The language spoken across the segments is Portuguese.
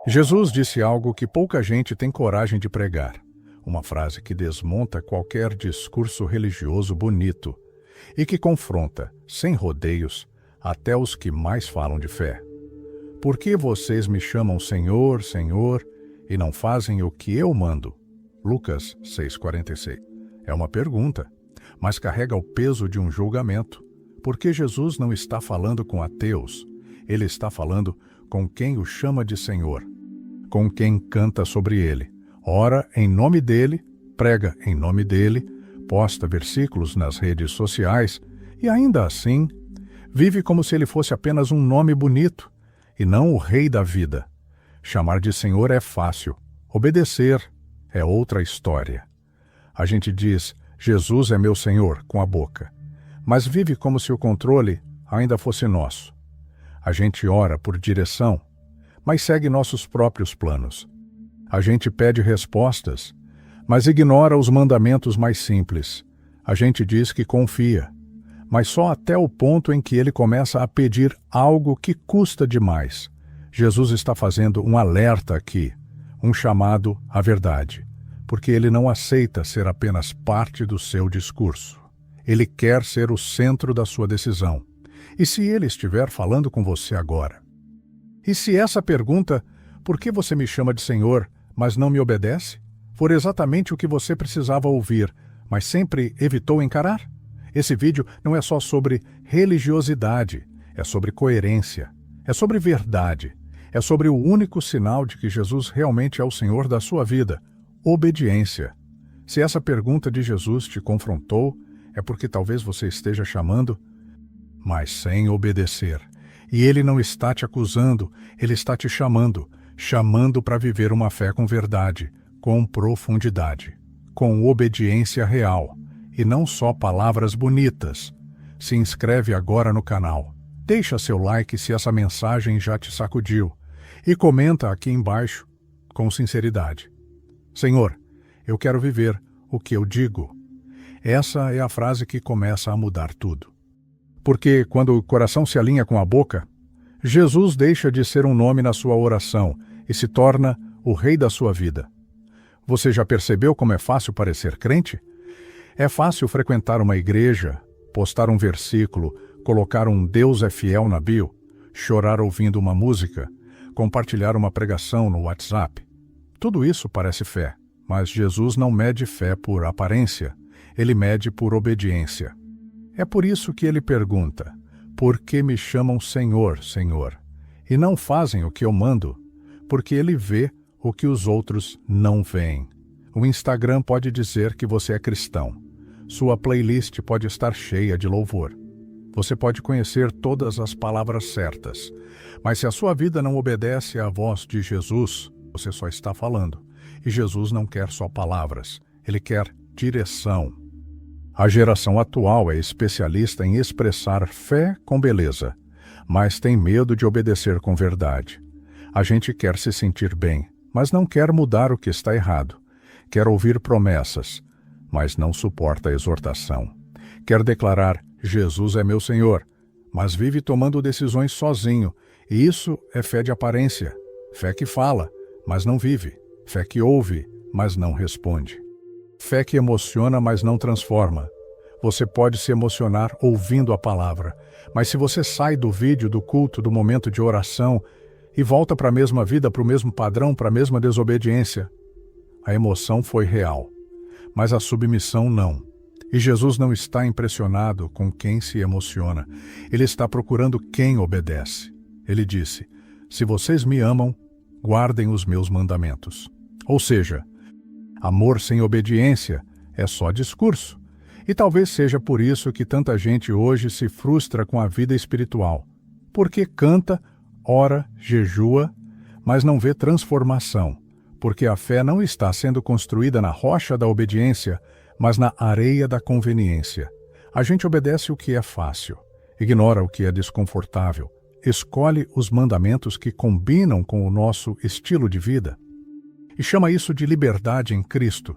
Jesus disse algo que pouca gente tem coragem de pregar. Uma frase que desmonta qualquer discurso religioso bonito e que confronta, sem rodeios, até os que mais falam de fé. Por que vocês me chamam Senhor, Senhor, e não fazem o que eu mando? Lucas 6,46. É uma pergunta, mas carrega o peso de um julgamento, porque Jesus não está falando com ateus, ele está falando com quem o chama de Senhor, com quem canta sobre ele, ora em nome dele, prega em nome dele, posta versículos nas redes sociais e ainda assim vive como se ele fosse apenas um nome bonito e não o rei da vida. Chamar de Senhor é fácil, obedecer é outra história. A gente diz, Jesus é meu Senhor, com a boca, mas vive como se o controle ainda fosse nosso. A gente ora por direção, mas segue nossos próprios planos. A gente pede respostas, mas ignora os mandamentos mais simples. A gente diz que confia, mas só até o ponto em que ele começa a pedir algo que custa demais. Jesus está fazendo um alerta aqui, um chamado à verdade, porque ele não aceita ser apenas parte do seu discurso. Ele quer ser o centro da sua decisão. E se ele estiver falando com você agora? E se essa pergunta, por que você me chama de Senhor, mas não me obedece, for exatamente o que você precisava ouvir, mas sempre evitou encarar? Esse vídeo não é só sobre religiosidade, é sobre coerência, é sobre verdade, é sobre o único sinal de que Jesus realmente é o Senhor da sua vida, obediência. Se essa pergunta de Jesus te confrontou, é porque talvez você esteja chamando, mas sem obedecer. E ele não está te acusando, ele está te chamando para viver uma fé com verdade, com profundidade, com obediência real, e não só palavras bonitas. Se inscreve agora no canal, deixa seu like se essa mensagem já te sacudiu, e comenta aqui embaixo com sinceridade. Senhor, eu quero viver o que eu digo. Essa é a frase que começa a mudar tudo. Porque quando o coração se alinha com a boca, Jesus deixa de ser um nome na sua oração e se torna o rei da sua vida. Você já percebeu como é fácil parecer crente? É fácil frequentar uma igreja, postar um versículo, colocar um Deus é fiel na bio, chorar ouvindo uma música, compartilhar uma pregação no WhatsApp. Tudo isso parece fé, mas Jesus não mede fé por aparência, ele mede por obediência. É por isso que ele pergunta, por que me chamam Senhor, Senhor, e não fazem o que eu mando? Porque ele vê o que os outros não veem. O Instagram pode dizer que você é cristão. Sua playlist pode estar cheia de louvor. Você pode conhecer todas as palavras certas, mas se a sua vida não obedece à voz de Jesus, você só está falando. E Jesus não quer só palavras, ele quer direção. A geração atual é especialista em expressar fé com beleza, mas tem medo de obedecer com verdade. A gente quer se sentir bem, mas não quer mudar o que está errado. Quer ouvir promessas, mas não suporta a exortação. Quer declarar, Jesus é meu Senhor, mas vive tomando decisões sozinho, e isso é fé de aparência. Fé que fala, mas não vive. Fé que ouve, mas não responde. Fé que emociona, mas não transforma. Você pode se emocionar ouvindo a palavra, mas se você sai do vídeo, do culto, do momento de oração e volta para a mesma vida, para o mesmo padrão, para a mesma desobediência, a emoção foi real, mas a submissão não. E Jesus não está impressionado com quem se emociona, ele está procurando quem obedece. Ele disse, se vocês me amam, guardem os meus mandamentos. Ou seja, amor sem obediência é só discurso. E talvez seja por isso que tanta gente hoje se frustra com a vida espiritual. Porque canta, ora, jejua, mas não vê transformação. Porque a fé não está sendo construída na rocha da obediência, mas na areia da conveniência. A gente obedece o que é fácil, ignora o que é desconfortável, escolhe os mandamentos que combinam com o nosso estilo de vida e chama isso de liberdade em Cristo.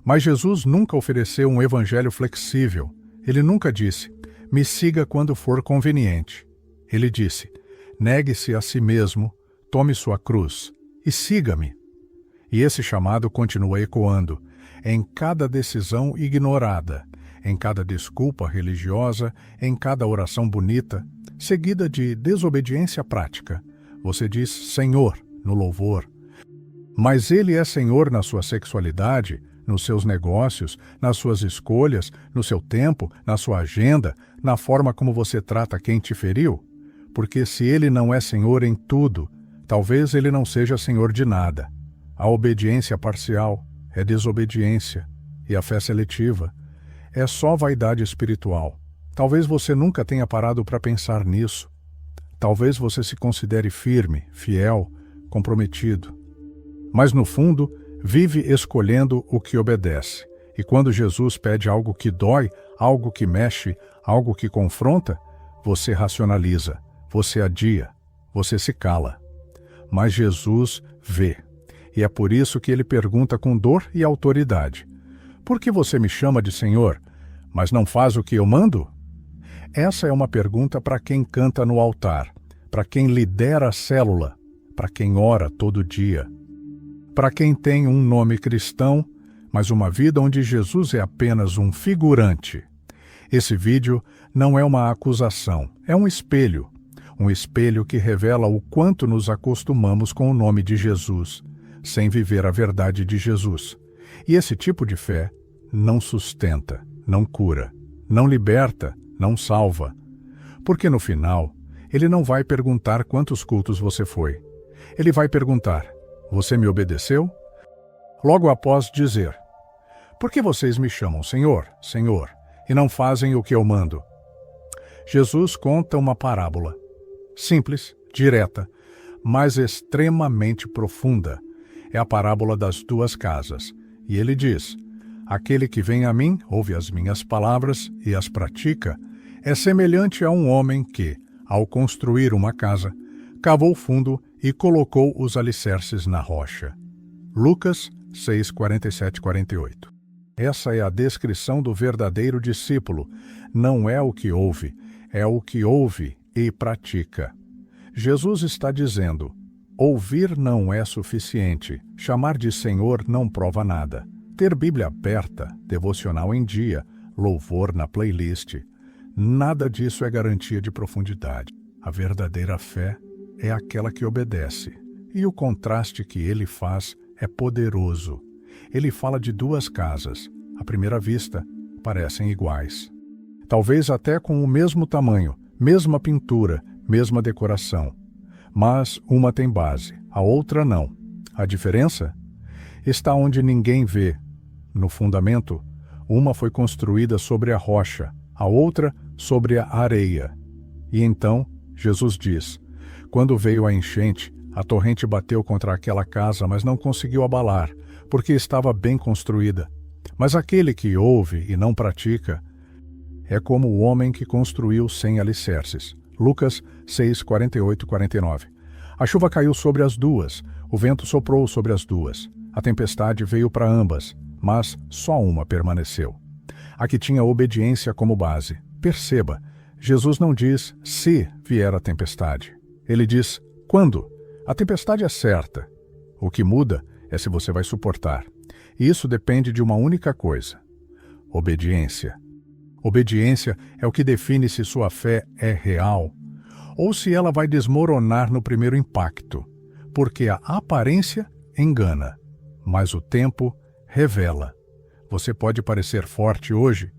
Mas Jesus nunca ofereceu um evangelho flexível. Ele nunca disse, me siga quando for conveniente. Ele disse, negue-se a si mesmo, tome sua cruz e siga-me. E esse chamado continua ecoando em cada decisão ignorada, em cada desculpa religiosa, em cada oração bonita, seguida de desobediência prática. Você diz Senhor no louvor, mas Ele é Senhor na sua sexualidade, nos seus negócios, nas suas escolhas, no seu tempo, na sua agenda, na forma como você trata quem te feriu? Porque se Ele não é Senhor em tudo, talvez Ele não seja Senhor de nada. A obediência parcial é desobediência, e a fé seletiva é só vaidade espiritual. Talvez você nunca tenha parado para pensar nisso. Talvez você se considere firme, fiel, comprometido. Mas no fundo, vive escolhendo o que obedece. E quando Jesus pede algo que dói, algo que mexe, algo que confronta, você racionaliza, você adia, você se cala. Mas Jesus vê. E é por isso que ele pergunta com dor e autoridade: por que você me chama de Senhor, mas não faz o que eu mando? Essa é uma pergunta para quem canta no altar, para quem lidera a célula, para quem ora todo dia, para quem tem um nome cristão, mas uma vida onde Jesus é apenas um figurante. Esse vídeo não é uma acusação, é um espelho que revela o quanto nos acostumamos com o nome de Jesus, sem viver a verdade de Jesus. E esse tipo de fé não sustenta, não cura, não liberta, não salva. Porque no final, ele não vai perguntar quantos cultos você foi. Ele vai perguntar: você me obedeceu? Logo após dizer: por que vocês me chamam Senhor, Senhor, e não fazem o que eu mando? Jesus conta uma parábola, simples, direta, mas extremamente profunda. É a parábola das duas casas. E ele diz: aquele que vem a mim, ouve as minhas palavras e as pratica, é semelhante a um homem que, ao construir uma casa, cavou fundo e colocou os alicerces na rocha. Lucas 6, 47 e 48. Essa é a descrição do verdadeiro discípulo. Não é o que ouve, é o que ouve e pratica. Jesus está dizendo: ouvir não é suficiente, chamar de Senhor não prova nada. Ter Bíblia aberta, devocional em dia, louvor na playlist, nada disso é garantia de profundidade. A verdadeira fé é aquela que obedece. E o contraste que ele faz é poderoso. Ele fala de duas casas. À primeira vista, parecem iguais. Talvez até com o mesmo tamanho, mesma pintura, mesma decoração. Mas uma tem base, a outra não. A diferença está onde ninguém vê. No fundamento, uma foi construída sobre a rocha, a outra sobre a areia. E então, Jesus diz: quando veio a enchente, a torrente bateu contra aquela casa, mas não conseguiu abalar, porque estava bem construída. Mas aquele que ouve e não pratica é como o homem que construiu sem alicerces. Lucas 6, 48 e 49. A chuva caiu sobre as duas, o vento soprou sobre as duas. A tempestade veio para ambas, mas só uma permaneceu. A que tinha obediência como base. Perceba, Jesus não diz se vier a tempestade. Ele diz quando. A tempestade é certa. O que muda é se você vai suportar. E isso depende de uma única coisa: obediência. Obediência é o que define se sua fé é real ou se ela vai desmoronar no primeiro impacto, porque a aparência engana, mas o tempo revela. Você pode parecer forte hoje,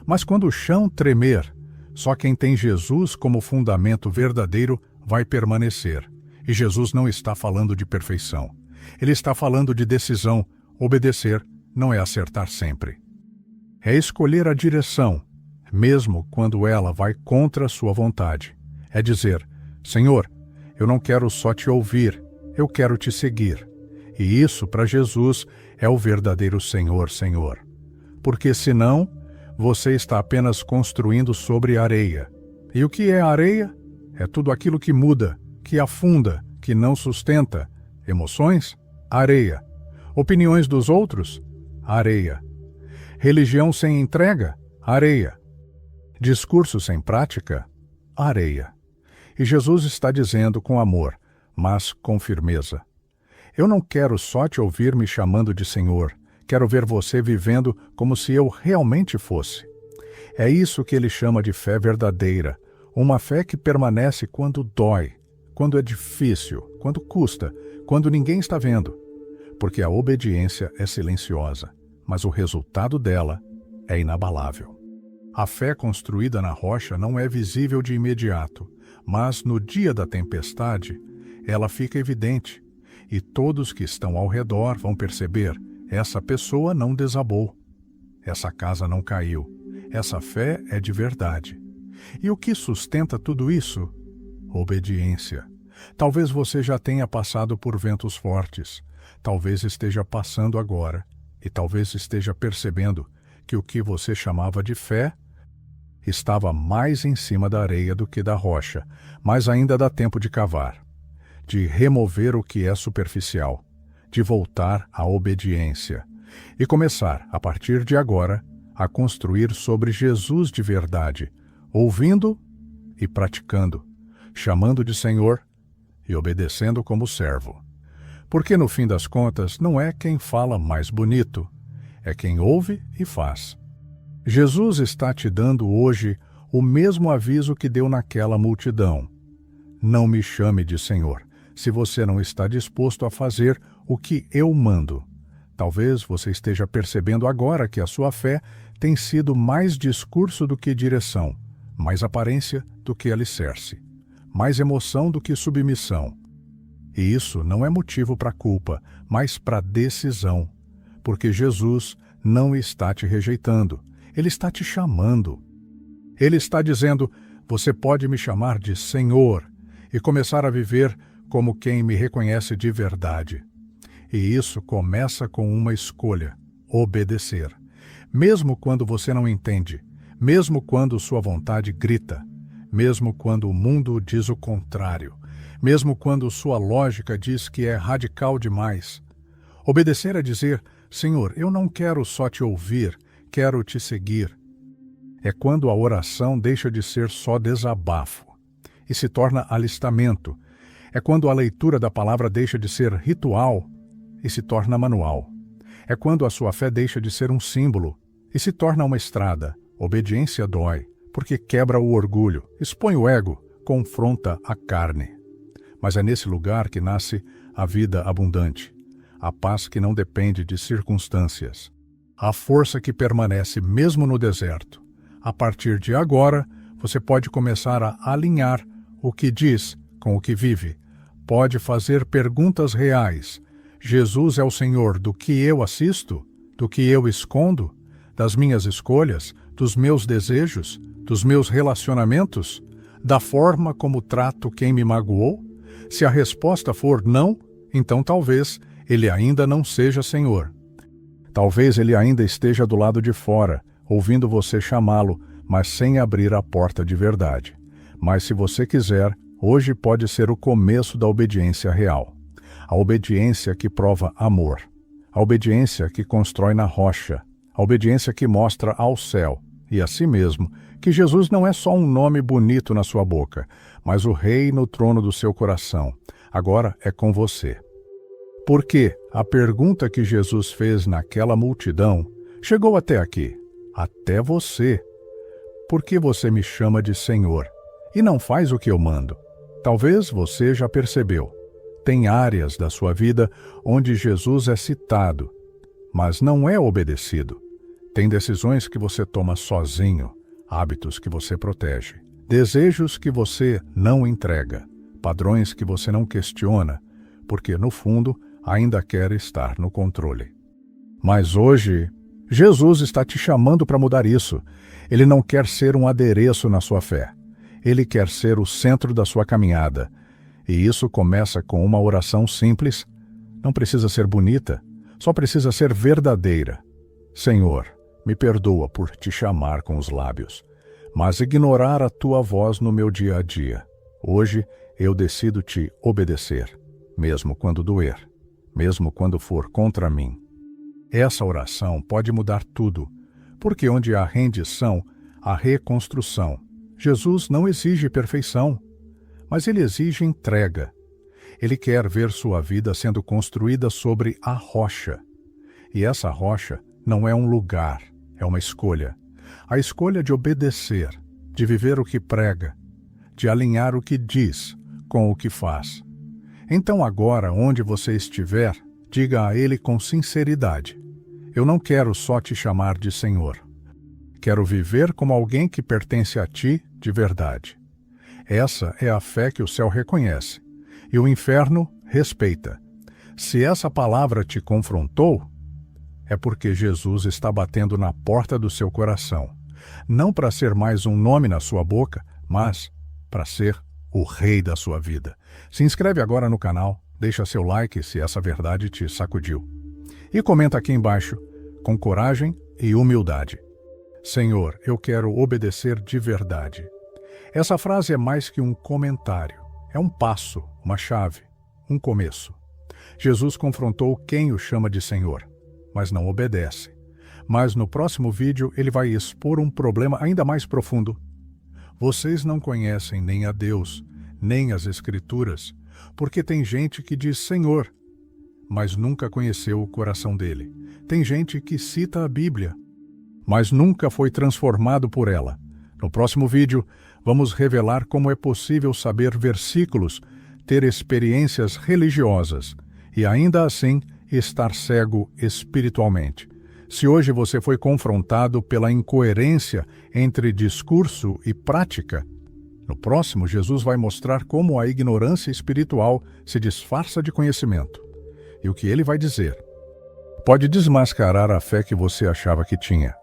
mas quando o chão tremer, só quem tem Jesus como fundamento verdadeiro vai permanecer. E Jesus não está falando de perfeição. Ele está falando de decisão. Obedecer não é acertar sempre. É escolher a direção, mesmo quando ela vai contra a sua vontade. É dizer: Senhor, eu não quero só te ouvir, eu quero te seguir. E isso, para Jesus, é o verdadeiro Senhor, Senhor. Porque senão, você está apenas construindo sobre areia. E o que é areia? É tudo aquilo que muda, que afunda, que não sustenta. Emoções? Areia. Opiniões dos outros? Areia. Religião sem entrega? Areia. Discurso sem prática? Areia. E Jesus está dizendo com amor, mas com firmeza: Eu não quero só te ouvir me chamando de Senhor. Quero ver você vivendo como se eu realmente fosse. É isso que ele chama de fé verdadeira. Uma fé que permanece quando dói, quando é difícil, quando custa, quando ninguém está vendo. Porque a obediência é silenciosa, mas o resultado dela é inabalável. A fé construída na rocha não é visível de imediato, mas no dia da tempestade, ela fica evidente, e todos que estão ao redor vão perceber: essa pessoa não desabou, essa casa não caiu, essa fé é de verdade. E o que sustenta tudo isso? Obediência. Talvez você já tenha passado por ventos fortes, talvez esteja passando agora, e talvez esteja percebendo que o que você chamava de fé estava mais em cima da areia do que da rocha, mas ainda dá tempo de cavar, de remover o que é superficial, de voltar à obediência e começar, a partir de agora, a construir sobre Jesus de verdade, ouvindo e praticando, chamando de Senhor e obedecendo como servo. Porque no fim das contas não é quem fala mais bonito, é quem ouve e faz. Jesus está te dando hoje o mesmo aviso que deu naquela multidão. Não me chame de Senhor, se você não está disposto a fazer o que eu mando. Talvez você esteja percebendo agora que a sua fé tem sido mais discurso do que direção, mais aparência do que alicerce, mais emoção do que submissão. E isso não é motivo para culpa, mas para decisão, porque Jesus não está te rejeitando. Ele está te chamando. Ele está dizendo: você pode me chamar de Senhor e começar a viver como quem me reconhece de verdade. E isso começa com uma escolha: obedecer. Mesmo quando você não entende, mesmo quando sua vontade grita, mesmo quando o mundo diz o contrário, mesmo quando sua lógica diz que é radical demais. Obedecer é dizer: Senhor, eu não quero só te ouvir, quero te seguir. É quando a oração deixa de ser só desabafo e se torna alistamento. É quando a leitura da palavra deixa de ser ritual e se torna manual. É quando a sua fé deixa de ser um símbolo e se torna uma estrada. Obediência dói, porque quebra o orgulho, expõe o ego, confronta a carne. Mas é nesse lugar que nasce a vida abundante, a paz que não depende de circunstâncias, a força que permanece mesmo no deserto. A partir de agora, você pode começar a alinhar o que diz com o que vive. Pode fazer perguntas reais. Jesus é o Senhor do que eu assisto? Do que eu escondo? Das minhas escolhas? Dos meus desejos? Dos meus relacionamentos? Da forma como trato quem me magoou? Se a resposta for não, então talvez ele ainda não seja Senhor. Talvez ele ainda esteja do lado de fora, ouvindo você chamá-lo, mas sem abrir a porta de verdade. Mas se você quiser, hoje pode ser o começo da obediência real. A obediência que prova amor. A obediência que constrói na rocha. A obediência que mostra ao céu e a si mesmo que Jesus não é só um nome bonito na sua boca, mas o Rei no trono do seu coração. Agora é com você. Porque a pergunta que Jesus fez naquela multidão chegou até aqui, até você. Por que você me chama de Senhor e não faz o que eu mando? Talvez você já percebeu. Tem áreas da sua vida onde Jesus é citado, mas não é obedecido. Tem decisões que você toma sozinho, hábitos que você protege, desejos que você não entrega, padrões que você não questiona, porque no fundo ainda quer estar no controle. Mas hoje, Jesus está te chamando para mudar isso. Ele não quer ser um adereço na sua fé. Ele quer ser o centro da sua caminhada. E isso começa com uma oração simples. Não precisa ser bonita, só precisa ser verdadeira. Senhor, me perdoa por te chamar com os lábios, mas ignorar a tua voz no meu dia a dia. Hoje eu decido te obedecer, mesmo quando doer, mesmo quando for contra mim. Essa oração pode mudar tudo, porque onde há rendição, há reconstrução. Jesus não exige perfeição, mas ele exige entrega. Ele quer ver sua vida sendo construída sobre a rocha. E essa rocha não é um lugar, é uma escolha. A escolha de obedecer, de viver o que prega, de alinhar o que diz com o que faz. Então agora, onde você estiver, diga a Ele com sinceridade: eu não quero só te chamar de Senhor. Quero viver como alguém que pertence a Ti de verdade. Essa é a fé que o céu reconhece e o inferno respeita. Se essa palavra te confrontou, é porque Jesus está batendo na porta do seu coração, não para ser mais um nome na sua boca, mas para ser o rei da sua vida. Se inscreve agora no canal, deixa seu like se essa verdade te sacudiu. E comenta aqui embaixo, com coragem e humildade: Senhor, eu quero obedecer de verdade. Essa frase é mais que um comentário. É um passo, uma chave, um começo. Jesus confrontou quem o chama de Senhor, mas não obedece. Mas no próximo vídeo ele vai expor um problema ainda mais profundo. Vocês não conhecem nem a Deus, nem as Escrituras, porque tem gente que diz Senhor, mas nunca conheceu o coração dele. Tem gente que cita a Bíblia, mas nunca foi transformado por ela. No próximo vídeo, vamos revelar como é possível saber versículos, ter experiências religiosas e ainda assim estar cego espiritualmente. Se hoje você foi confrontado pela incoerência entre discurso e prática, no próximo Jesus vai mostrar como a ignorância espiritual se disfarça de conhecimento. E o que ele vai dizer pode desmascarar a fé que você achava que tinha.